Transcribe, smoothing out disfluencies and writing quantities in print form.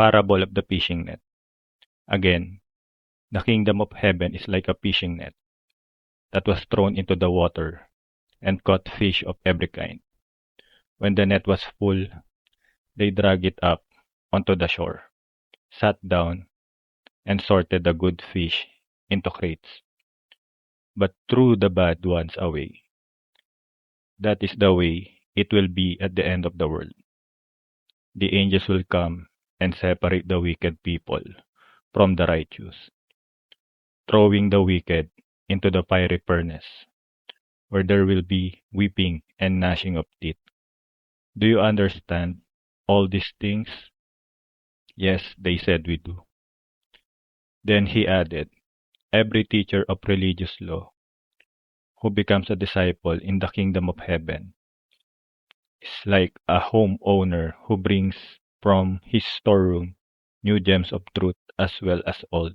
Parable of the fishing net. Again, the kingdom of heaven is like a fishing net that was thrown into the water and caught fish of every kind. When the net was full, they dragged it up onto the shore, sat down, and sorted the good fish into crates, but threw the bad ones away. That is the way it will be at the end of the world. The angels will come and separate the wicked people from the righteous, throwing the wicked into the fiery furnace, where there will be weeping and gnashing of teeth. Do you understand all these things? Yes, they said we do. Then he added, every teacher of religious law who becomes a disciple in the kingdom of heaven is like a homeowner who brings from his storeroom new gems of truth as well as old.